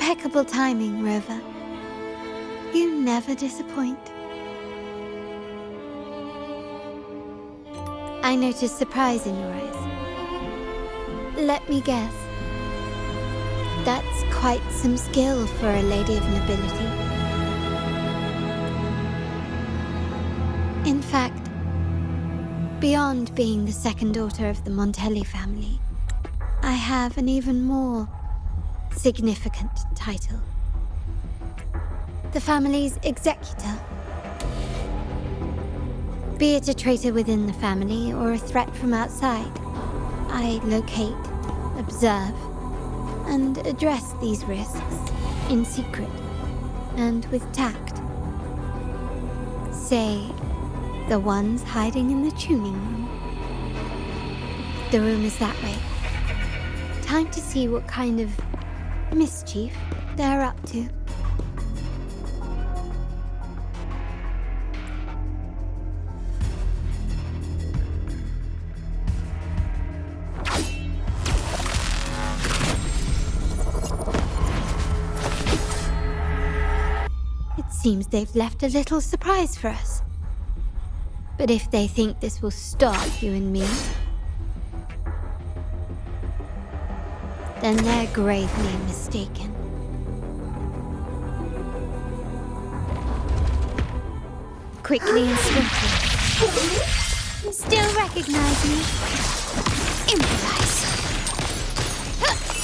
Impeccable timing, Rover. You never disappoint. I notice surprise in your eyes. Let me guess. That's quite some skill for a lady of nobility. In fact, beyond being the second daughter of the Montelli family, I have an even more significant title. The family's executor. Be it a traitor within the family or a threat from outside, I locate, observe, and address these risks in secret and with tact. Say, the ones hiding in the tuning room. The room is that way. Time to see what kind of mischief they're up to. Seems they've left a little surprise for us. But if they think this will stop you and me, then they're gravely mistaken. Quickly and swiftly. Still recognize me? Improvise.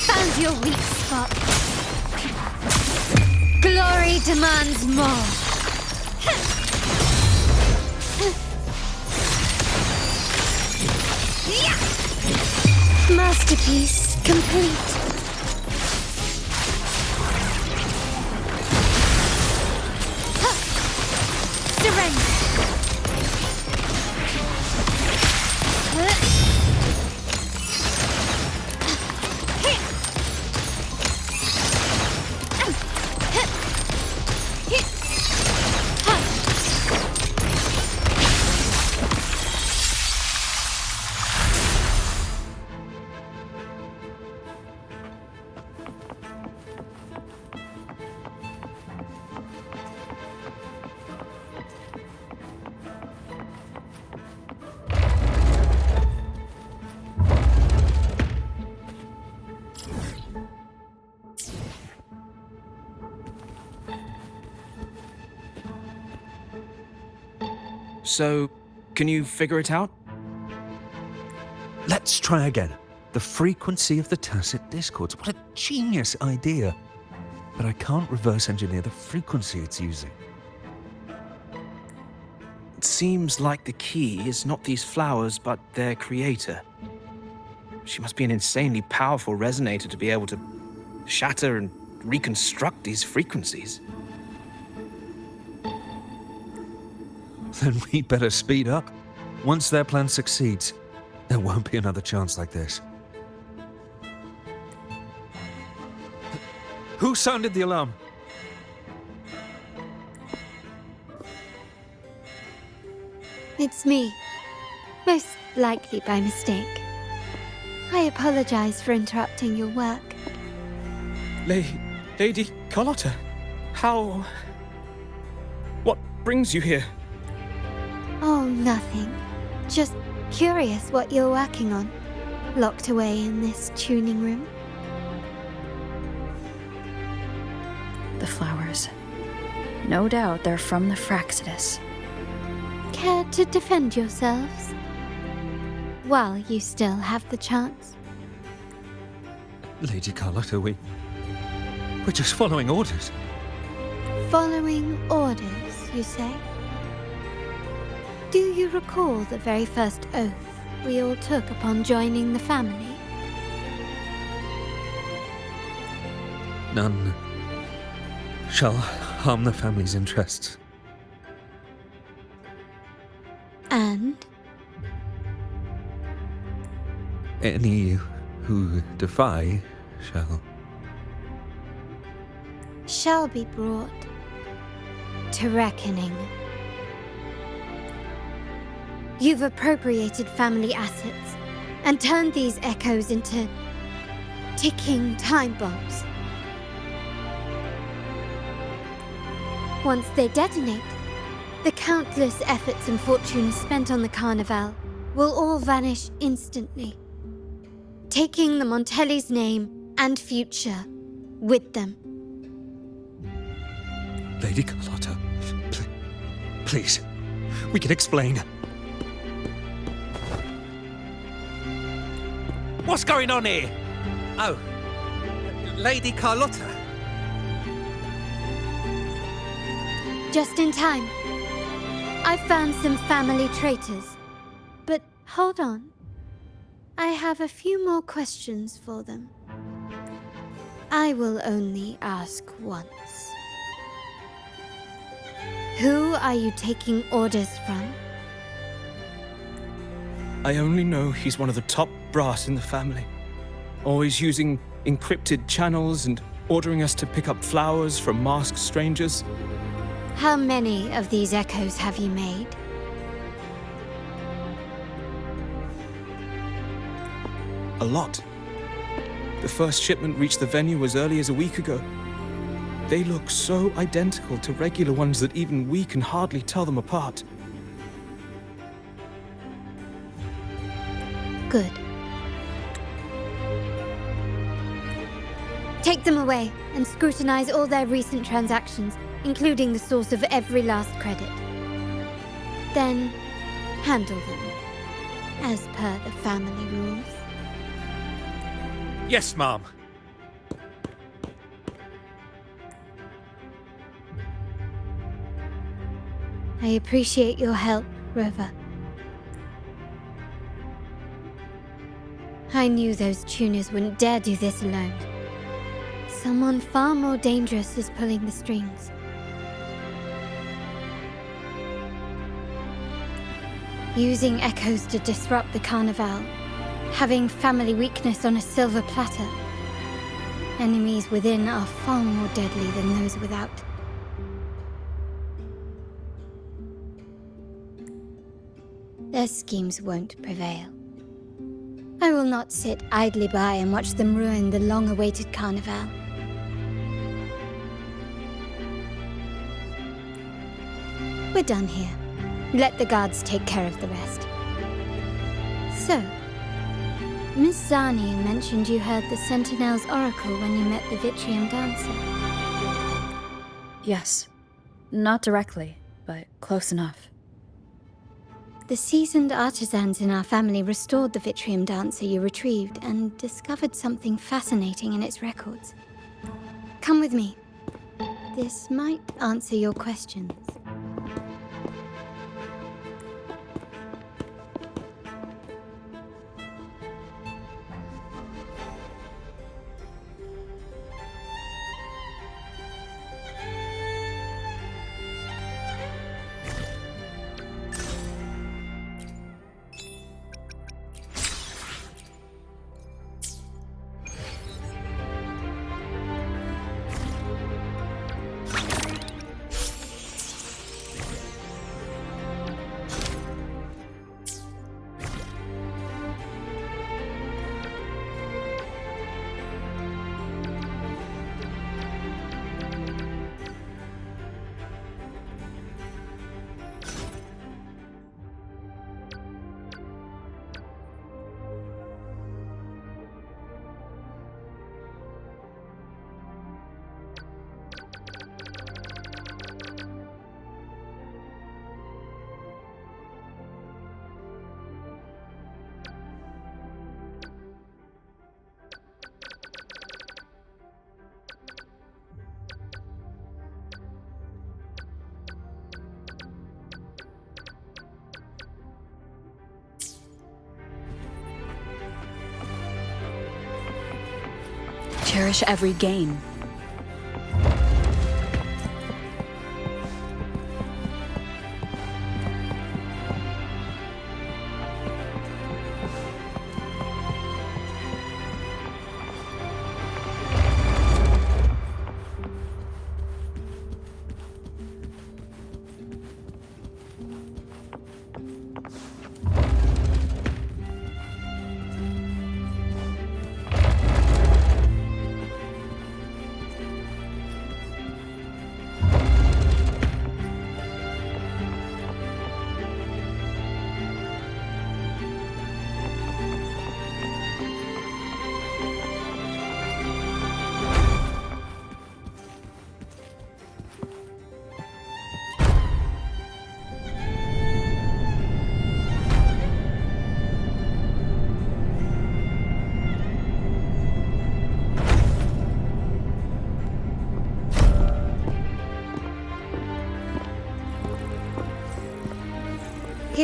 Found your weak spot. Glory demands more. Masterpiece complete. Surrender. So, can you figure it out? Let's try again. The frequency of the tacit discords. What a genius idea. But I can't reverse engineer the frequency it's using. It seems like the key is not these flowers, but their creator. She must be an insanely powerful resonator to be able to shatter and reconstruct these frequencies. Then we better speed up. Once their plan succeeds, there won't be another chance like this. Who sounded the alarm? It's me. Most likely by mistake. I apologize for interrupting your work. Lady Carlotta, how... What brings you here? Oh, nothing. Just curious what you're working on. Locked away in this tuning room. The flowers. No doubt they're from the Fraxidus. Care to defend yourselves? While you still have the chance. Lady Carlotta, we're just following orders. Following orders, you say? Do you recall the very first oath we all took upon joining the family? None shall harm the family's interests. And? Any who defy shall be brought to reckoning. You've appropriated family assets and turned these echoes into ticking time bombs. Once they detonate, the countless efforts and fortunes spent on the Carnival will all vanish instantly, taking the Montelli's name and future with them. Lady Carlotta, please, we can explain. What's going on here? Oh, Lady Carlotta. Just in time. I found some family traitors. But hold on. I have a few more questions for them. I will only ask once. Who are you taking orders from? I only know he's one of the top brass in the family. Always using encrypted channels and ordering us to pick up flowers from masked strangers. How many of these echoes have you made? A lot. The first shipment reached the venue as early as a week ago. They look so identical to regular ones that even we can hardly tell them apart. Good. Take them away and scrutinize all their recent transactions, including the source of every last credit. Then, handle them, as per the family rules. Yes, Mom. I appreciate your help, Rover. I knew those tuners wouldn't dare do this alone. Someone far more dangerous is pulling the strings. Using echoes to disrupt the Carnival. Having family weakness on a silver platter. Enemies within are far more deadly than those without. Their schemes won't prevail. I will not sit idly by and watch them ruin the long-awaited Carnival. We're done here. Let the guards take care of the rest. So, Miss Zani mentioned you heard the Sentinel's oracle when you met the Vitrium dancer. Yes. Not directly, but close enough. The seasoned artisans in our family restored the Vitrium dancer you retrieved and discovered something fascinating in its records. Come with me. This might answer your questions. Cherish every gain.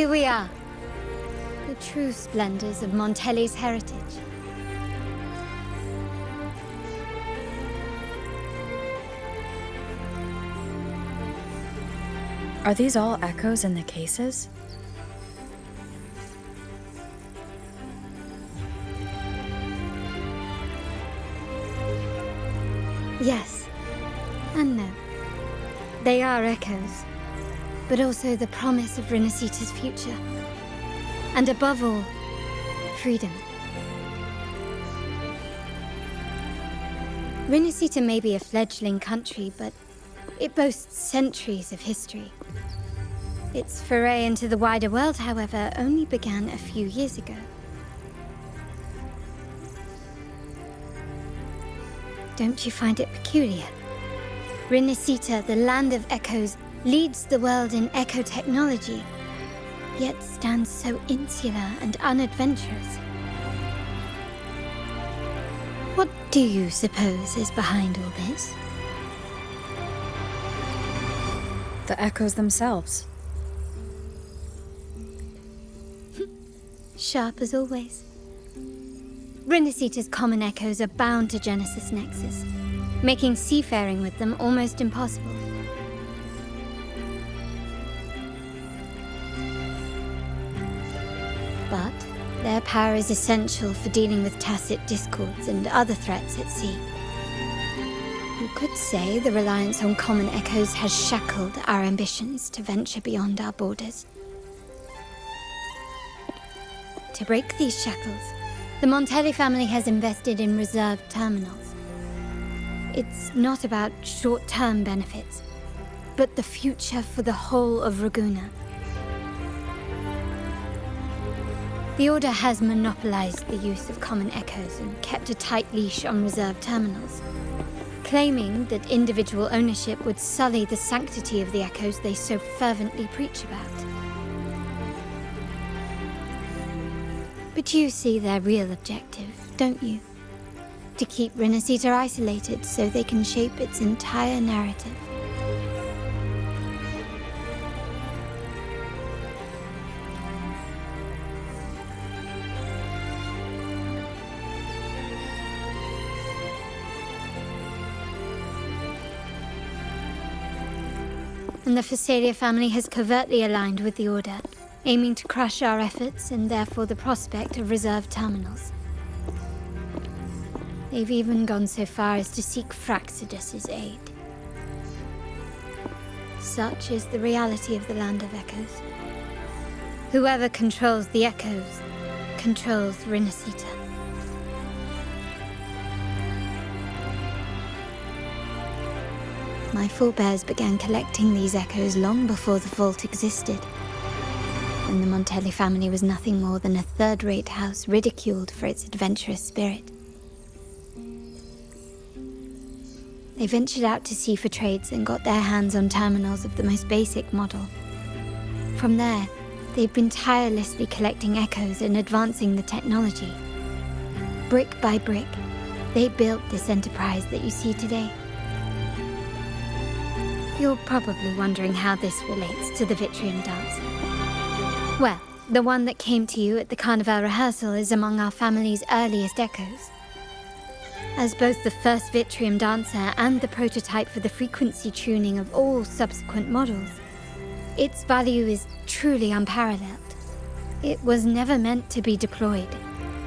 here we are. The true splendors of Montelli's heritage. Are these all echoes in the cases? Yes, and no. They are echoes, but also the promise of Renacita's future. And above all, freedom. Renacita may be a fledgling country, but it boasts centuries of history. Its foray into the wider world, however, only began a few years ago. Don't you find it peculiar? Renacita, the land of echoes, leads the world in echo technology, yet stands so insular and unadventurous. What do you suppose is behind all this? The echoes themselves. Sharp as always. Renacita's common echoes are bound to Genesis Nexus, making seafaring with them almost impossible. But their power is essential for dealing with tacit discords and other threats at sea. You could say the reliance on common echoes has shackled our ambitions to venture beyond our borders. To break these shackles, the Montelli family has invested in reserved terminals. It's not about short-term benefits, but the future for the whole of Raguna. The Order has monopolized the use of common echoes and kept a tight leash on reserved terminals, claiming that individual ownership would sully the sanctity of the echoes they so fervently preach about. But you see their real objective, don't you? To keep Renacita isolated so they can shape its entire narrative. And the Phasalia family has covertly aligned with the Order, aiming to crush our efforts and therefore the prospect of reserved terminals. They've even gone so far as to seek Fraxidus's aid. Such is the reality of the Land of Echoes. Whoever controls the Echoes controls Renacita. My forebears began collecting these echoes long before the vault existed, and the Montelli family was nothing more than a third-rate house ridiculed for its adventurous spirit. They ventured out to sea for trades and got their hands on terminals of the most basic model. From there, they've been tirelessly collecting echoes and advancing the technology. Brick by brick, they built this enterprise that you see today. You're probably wondering how this relates to the Vitrium dance. Well, the one that came to you at the Carnival rehearsal is among our family's earliest echoes. As both the first Vitrium dancer and the prototype for the frequency tuning of all subsequent models, its value is truly unparalleled. It was never meant to be deployed,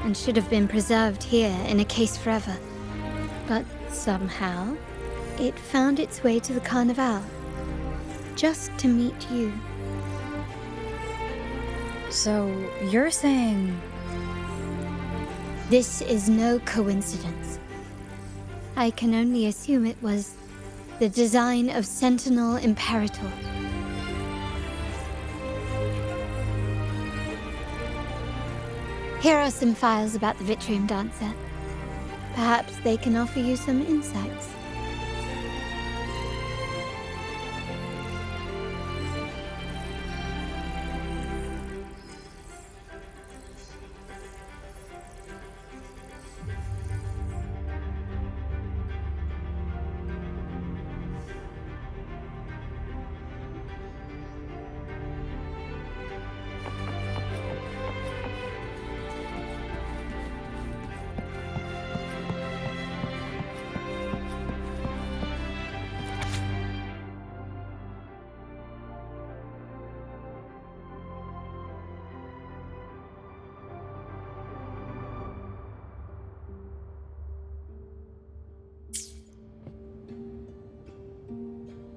and should have been preserved here in a case forever. But somehow, it found its way to the Carnival, just to meet you. So, you're saying... This is no coincidence. I can only assume it was the design of Sentinel Imperator. Here are some files about the Vitrium Dancer. Perhaps they can offer you some insights.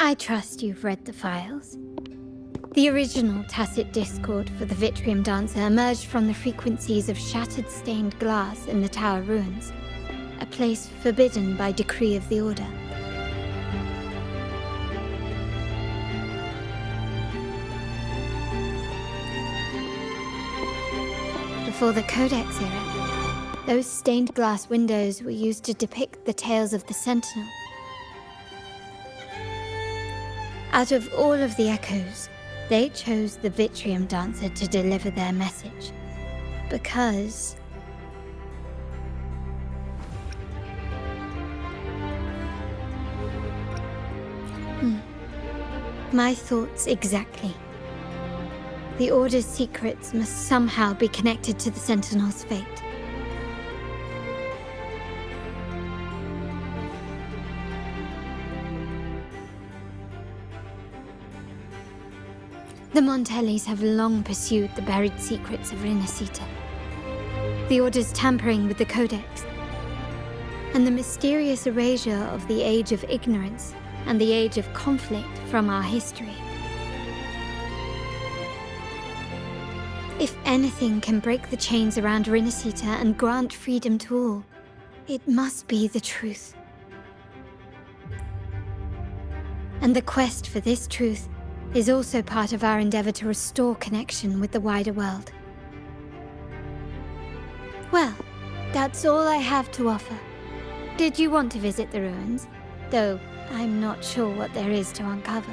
I trust you've read the files. The original tacit discord for the Vitrium Dancer emerged from the frequencies of shattered stained glass in the tower ruins, a place forbidden by decree of the Order. Before the Codex era, those stained glass windows were used to depict the tales of the Sentinel. Out of all of the echoes, they chose the Vitrium Dancer to deliver their message. Because... My thoughts exactly. The Order's secrets must somehow be connected to the Sentinel's fate. The Montellis have long pursued the buried secrets of Rinascita. The Order's tampering with the Codex, and the mysterious erasure of the Age of Ignorance and the Age of Conflict from our history. If anything can break the chains around Rinascita and grant freedom to all, it must be the truth. And the quest for this truth is also part of our endeavor to restore connection with the wider world. Well, that's all I have to offer. Did you want to visit the ruins? Though I'm not sure what there is to uncover.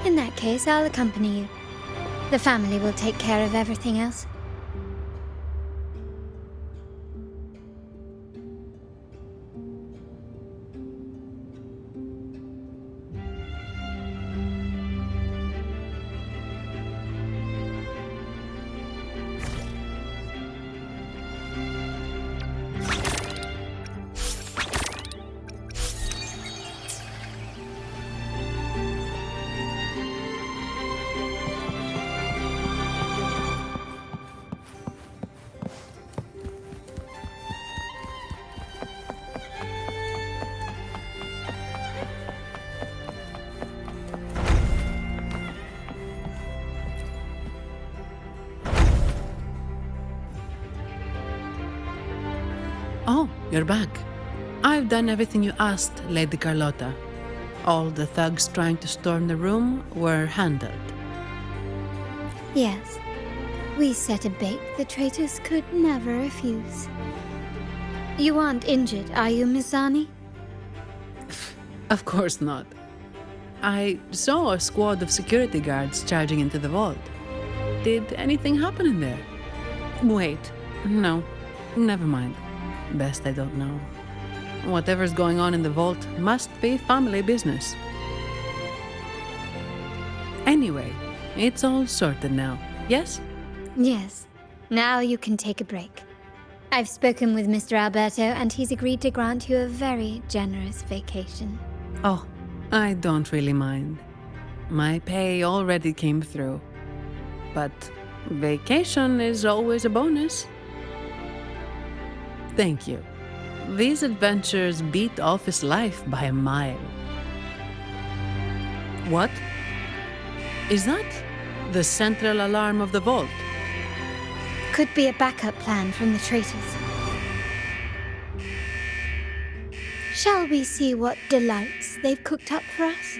In that case, I'll accompany you. The family will take care of everything else. Oh, you're back. I've done everything you asked, Lady Carlotta. All the thugs trying to storm the room were handled. Yes. We set a bait the traitors could never refuse. You aren't injured, are you, Miss Zani? Of course not. I saw a squad of security guards charging into the vault. Did anything happen in there? Wait, no, never mind. Best I don't know. Whatever's going on in the vault must be family business. Anyway, it's all sorted now, yes? Yes. Now you can take a break. I've spoken with Mr. Alberto, and he's agreed to grant you a very generous vacation. Oh, I don't really mind. My pay already came through. But vacation is always a bonus. Thank you. These adventures beat office life by a mile. What? Is that the central alarm of the vault? Could be a backup plan from the traitors. Shall we see what delights they've cooked up for us?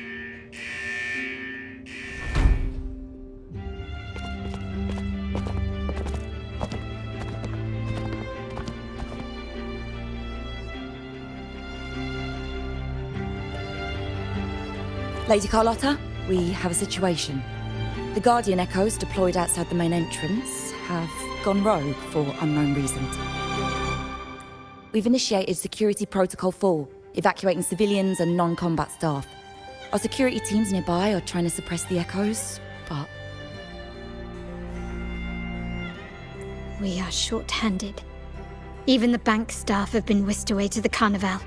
Lady Carlotta, we have a situation. The Guardian Echoes deployed outside the main entrance have gone rogue for unknown reasons. We've initiated Security Protocol 4, evacuating civilians and non-combat staff. Our security teams nearby are trying to suppress the Echoes, but... We are short-handed. Even the bank staff have been whisked away to the Carnival.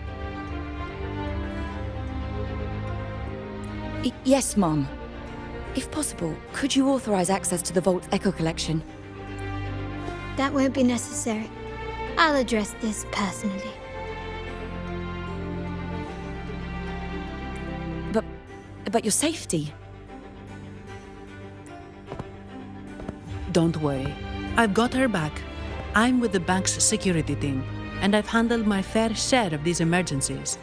Yes, Mom. If possible, could you authorize access to the Vault's Echo Collection? That won't be necessary. I'll address this personally. But your safety. Don't worry. I've got her back. I'm with the bank's security team, and I've handled my fair share of these emergencies.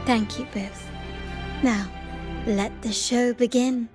Thank you both. Now, let the show begin.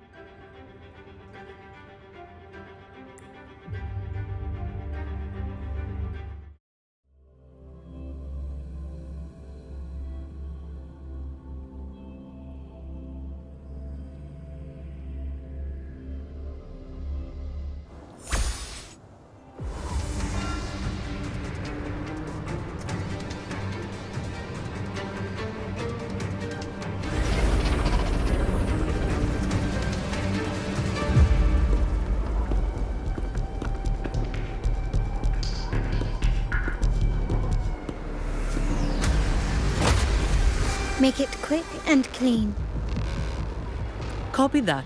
Make it quick and clean. Copy that.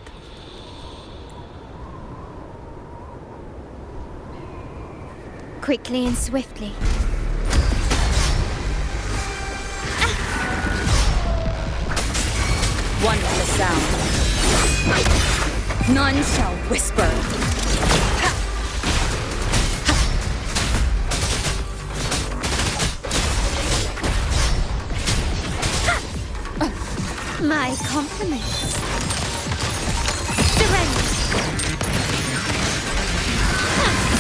Quickly and swiftly. Wondrous sound. None shall whisper. My compliments. Surrender.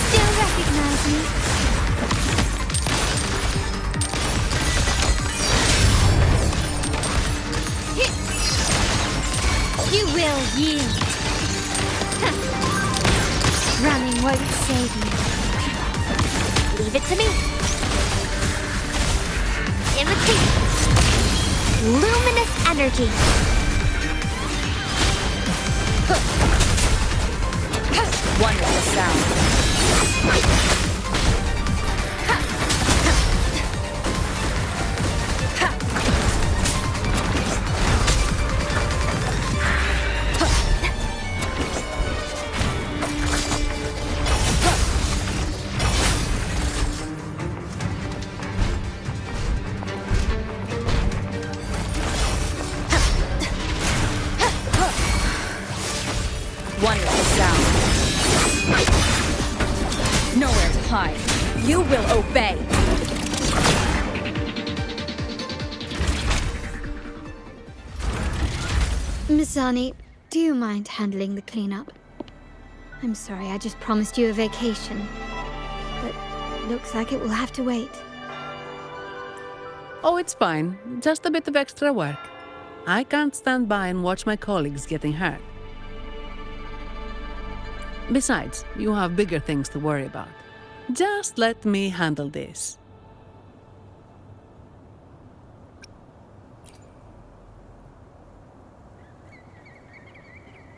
Still recognize me? You will yield. Running won't save you. Leave it to me. Imitate. Luminous energy. Wondrous sound. Wonderful sound. Nowhere to hide. You will obey. Miss Arnie, do you mind handling the cleanup? I'm sorry, I just promised you a vacation. But looks like it will have to wait. Oh, it's fine. Just a bit of extra work. I can't stand by and watch my colleagues getting hurt. Besides, you have bigger things to worry about. Just let me handle this.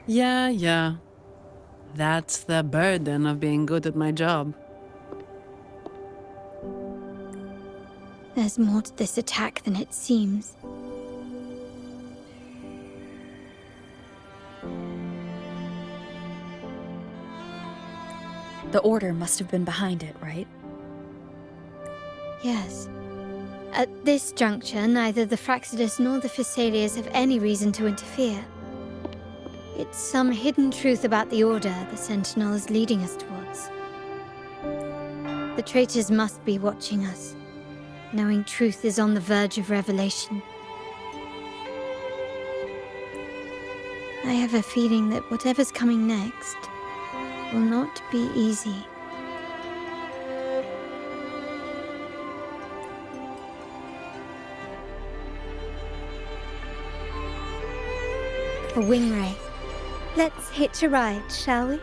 Yeah. That's the burden of being good at my job. There's more to this attack than it seems. The Order must have been behind it, right? Yes. At this juncture, neither the Fraxidus nor the Physaelius have any reason to interfere. It's some hidden truth about the Order the Sentinel is leading us towards. The traitors must be watching us, knowing truth is on the verge of revelation. I have a feeling that whatever's coming next will not be easy. A wing ray. Let's hitch a ride, shall we?